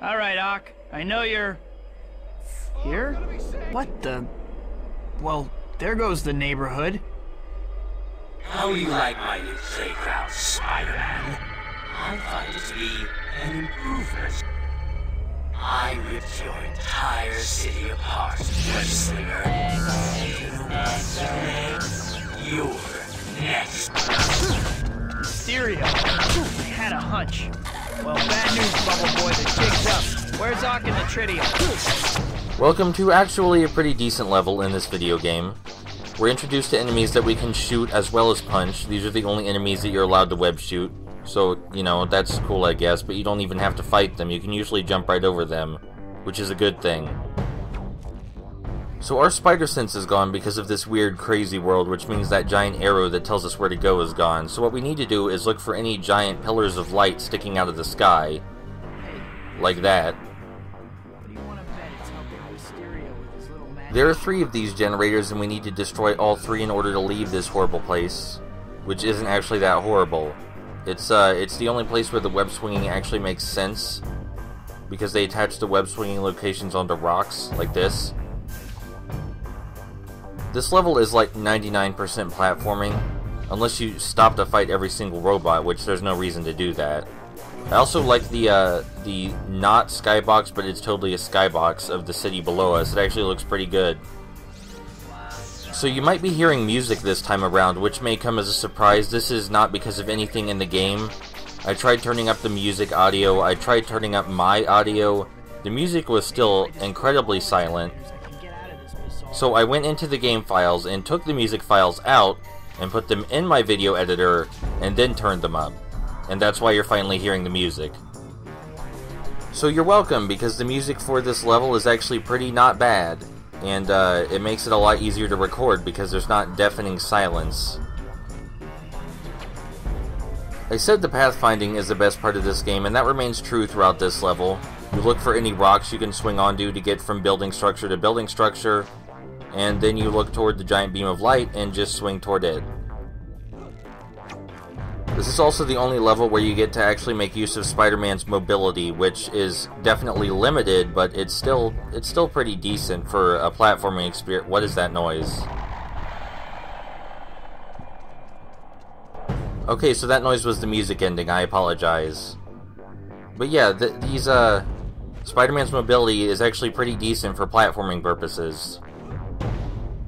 Alright, Ock. I know you're... here? What the... well, there goes the neighborhood. How do you like my new playground, Spider-Man? I find it to be an improvement. I ripped your entire city apart, Gunslinger. You're next. Mysterio. I had a hunch. Well, bad news, Bubble Boy. The jig's up. Where's Ock and the Tritium? Welcome to actually a pretty decent level in this video game. We're introduced to enemies that we can shoot as well as punch. These are the only enemies that you're allowed to web shoot. So, you know, that's cool I guess, but you don't even have to fight them. You can usually jump right over them, which is a good thing. So our spider sense is gone because of this weird crazy world, which means that giant arrow that tells us where to go is gone. So what we need to do is look for any giant pillars of light sticking out of the sky. Like that. There are 3 of these generators and we need to destroy all 3 in order to leave this horrible place. Which isn't actually that horrible. It's the only place where the web swinging actually makes sense. Because they attach the web swinging locations onto rocks, like this. This level is like 99% platforming, unless you stop to fight every single robot, which there's no reason to do that. I also like the not skybox, but it's totally a skybox of the city below us. It actually looks pretty good. So you might be hearing music this time around, which may come as a surprise. This is not because of anything in the game. I tried turning up the music audio, I tried turning up my audio. The music was still incredibly silent. So I went into the game files and took the music files out and put them in my video editor and then turned them up. And that's why you're finally hearing the music. So you're welcome, because the music for this level is actually pretty not bad. And it makes it a lot easier to record because there's not deafening silence. I said the pathfinding is the best part of this game, and that remains true throughout this level. You look for any rocks you can swing onto to get from building structure to building structure, and then you look toward the giant beam of light and just swing toward it. This is also the only level where you get to actually make use of Spider-Man's mobility, which is definitely limited, but it's still pretty decent for a platforming experience. What is that noise? Okay, so that noise was the music ending. I apologize. But yeah, these Spider-Man's mobility is actually pretty decent for platforming purposes.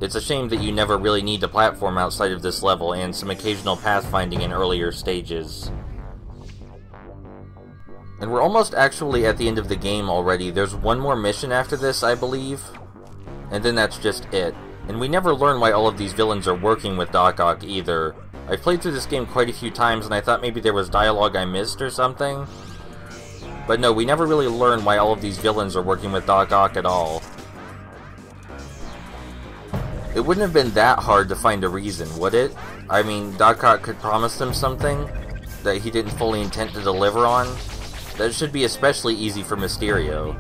It's a shame that you never really need to platform outside of this level, and some occasional pathfinding in earlier stages. And we're almost actually at the end of the game already. There's one more mission after this, I believe. And then that's just it. And we never learn why all of these villains are working with Doc Ock either. I've played through this game quite a few times, and I thought maybe there was dialogue I missed or something. But no, we never really learn why all of these villains are working with Doc Ock at all. It wouldn't have been that hard to find a reason, would it? I mean, Doc Ock could promise them something that he didn't fully intend to deliver on. That should be especially easy for Mysterio.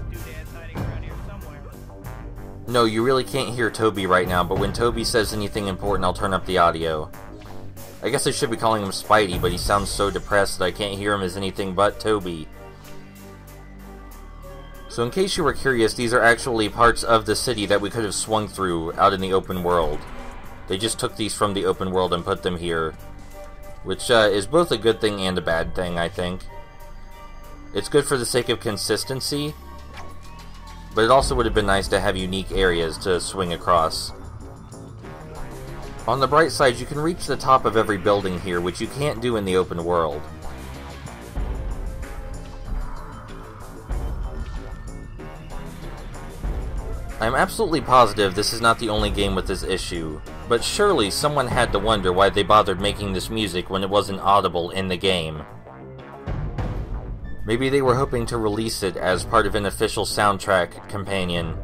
No, you really can't hear Toby right now, but when Toby says anything important, I'll turn up the audio. I guess I should be calling him Spidey, but he sounds so depressed that I can't hear him as anything but Toby. So in case you were curious, these are actually parts of the city that we could have swung through out in the open world. They just took these from the open world and put them here. Which is both a good thing and a bad thing, I think. It's good for the sake of consistency, but it also would have been nice to have unique areas to swing across. On the bright side, you can reach the top of every building here, which you can't do in the open world. I'm absolutely positive this is not the only game with this issue, but surely someone had to wonder why they bothered making this music when it wasn't audible in the game. Maybe they were hoping to release it as part of an official soundtrack companion.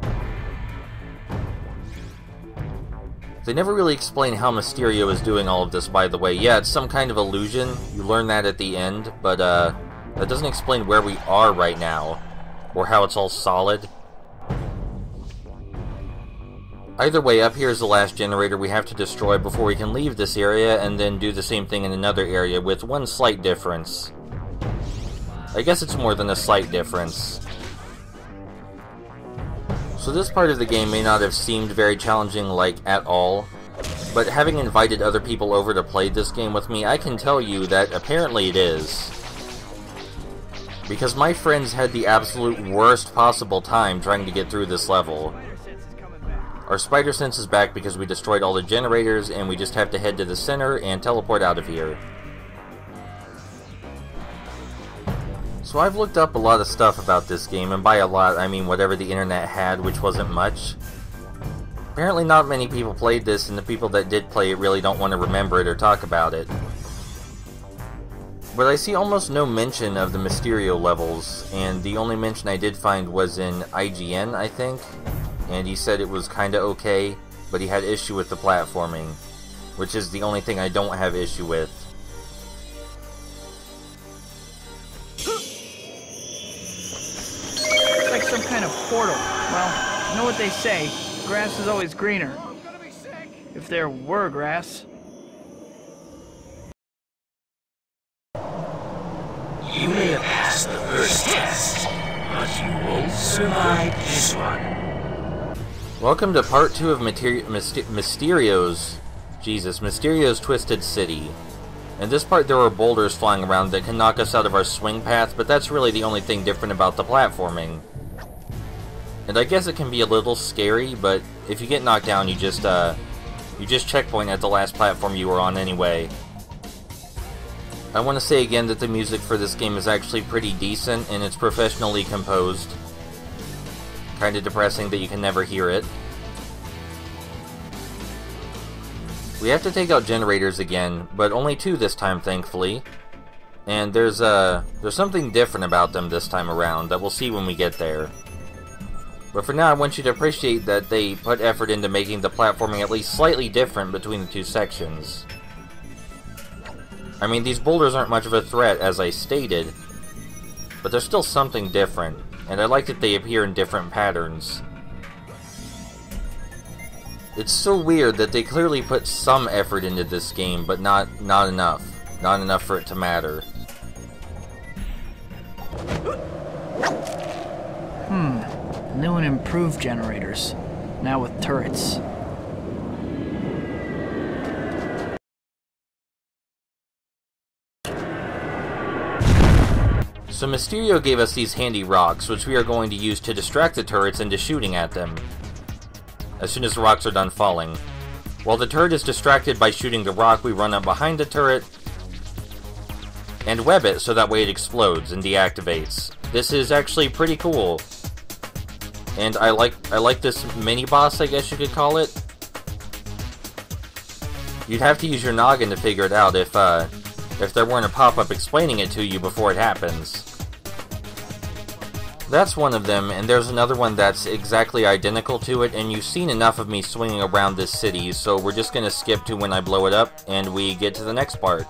They never really explain how Mysterio is doing all of this, by the way. Yeah, it's some kind of illusion, you learn that at the end, but that doesn't explain where we are right now, or how it's all solid. Either way, up here is the last generator we have to destroy before we can leave this area, and then do the same thing in another area, with one slight difference. I guess it's more than a slight difference. So this part of the game may not have seemed very challenging, like, at all, but having invited other people over to play this game with me, I can tell you that apparently it is. Because my friends had the absolute worst possible time trying to get through this level. Our spider sense is back because we destroyed all the generators, and we just have to head to the center and teleport out of here. So I've looked up a lot of stuff about this game, and by a lot, I mean whatever the internet had, which wasn't much. Apparently not many people played this, and the people that did play it really don't want to remember it or talk about it. But I see almost no mention of the Mysterio levels, and the only mention I did find was in IGN, I think, and he said it was kinda okay, but he had issue with the platforming, which is the only thing I don't have issue with. Like some kind of portal. Well, you know what they say, grass is always greener. If there were grass. You may have passed the first test, but you won't survive this one. Welcome to part 2 of Mysterio's Twisted City. In this part there are boulders flying around that can knock us out of our swing path, but that's really the only thing different about the platforming. And I guess it can be a little scary, but if you get knocked down, you just checkpoint at the last platform you were on anyway. I want to say again that the music for this game is actually pretty decent, and it's professionally composed. Kinda depressing that you can never hear it. We have to take out generators again, but only 2 this time, thankfully. And there's something different about them this time around that we'll see when we get there. But for now, I want you to appreciate that they put effort into making the platforming at least slightly different between the 2 sections. I mean, these boulders aren't much of a threat, as I stated, but there's still something different, and I like that they appear in different patterns. It's so weird that they clearly put some effort into this game, but not enough. Not enough for it to matter. New and improved generators. Now with turrets. So Mysterio gave us these handy rocks, which we are going to use to distract the turrets into shooting at them, as soon as the rocks are done falling. While the turret is distracted by shooting the rock, we run up behind the turret and web it so that way it explodes and deactivates. This is actually pretty cool. And I like this mini-boss, I guess you could call it. You'd have to use your noggin to figure it out if there weren't a pop-up explaining it to you before it happens. That's one of them, and there's another one that's exactly identical to it, and you've seen enough of me swinging around this city, so we're just gonna skip to when I blow it up, and we get to the next part.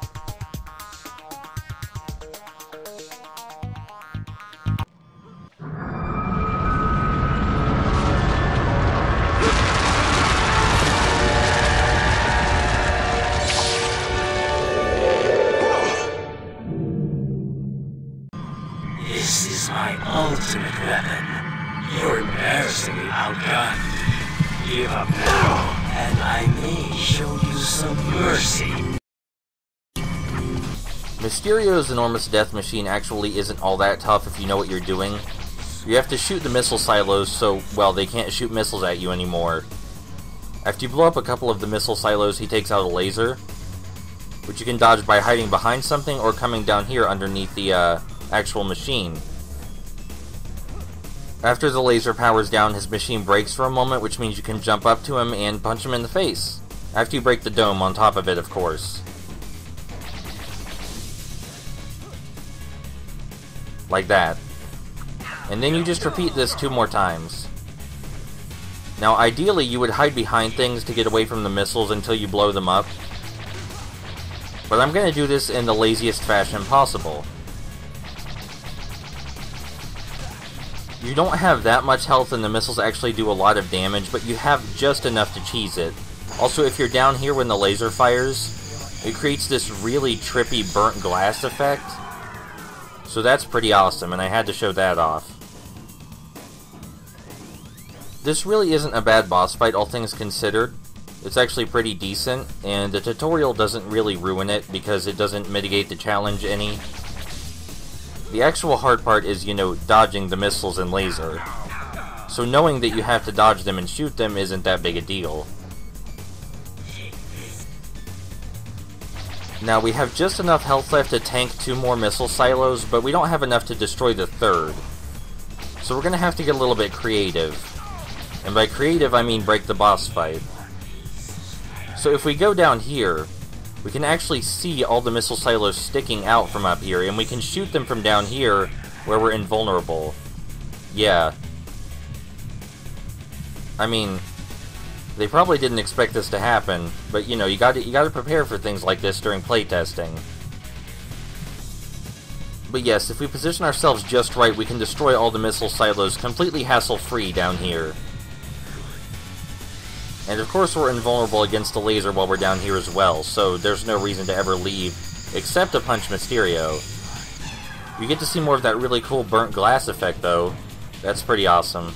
This is my ultimate weapon. You're embarrassingly outgunned. Give up now, and I may show you some mercy. Mysterio's enormous death machine actually isn't all that tough if you know what you're doing. You have to shoot the missile silos so, well, they can't shoot missiles at you anymore. After you blow up a couple of the missile silos, he takes out a laser, which you can dodge by hiding behind something or coming down here underneath the actual machine. After the laser powers down, his machine breaks for a moment, which means you can jump up to him and punch him in the face. After you break the dome on top of it, of course. Like that. And then you just repeat this 2 more times. Now, ideally, you would hide behind things to get away from the missiles until you blow them up. But I'm going to do this in the laziest fashion possible. You don't have that much health and the missiles actually do a lot of damage, but you have just enough to cheese it. Also, if you're down here when the laser fires, it creates this really trippy burnt glass effect. So that's pretty awesome, and I had to show that off. This really isn't a bad boss fight, all things considered. It's actually pretty decent, and the tutorial doesn't really ruin it because it doesn't mitigate the challenge any. The actual hard part is, you know, dodging the missiles and laser. So knowing that you have to dodge them and shoot them isn't that big a deal. Now, we have just enough health left to tank 2 more missile silos, but we don't have enough to destroy the 3rd. So we're gonna have to get a little bit creative. And by creative, I mean break the boss fight. So if we go down here, we can actually see all the missile silos sticking out from up here, and we can shoot them from down here, where we're invulnerable. Yeah. I mean, they probably didn't expect this to happen, but you know, you gotta prepare for things like this during playtesting. But yes, if we position ourselves just right, we can destroy all the missile silos completely hassle-free down here. And of course we're invulnerable against the laser while we're down here as well, so there's no reason to ever leave, except to punch Mysterio. You get to see more of that really cool burnt glass effect though. That's pretty awesome.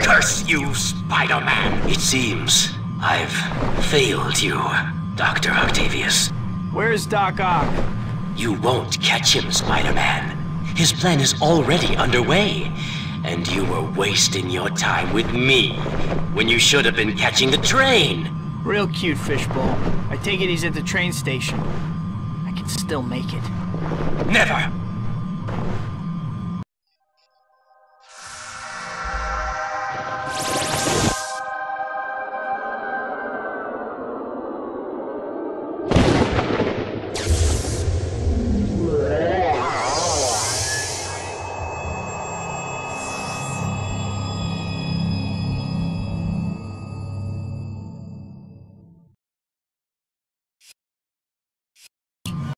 Curse you, Spider-Man! It seems I've failed you, Dr. Octavius. Where's Doc Ock? You won't catch him, Spider-Man. His plan is already underway, and you were wasting your time with me when you should have been catching the train. Real cute, Fishbowl. I take it he's at the train station. I can still make it. Never!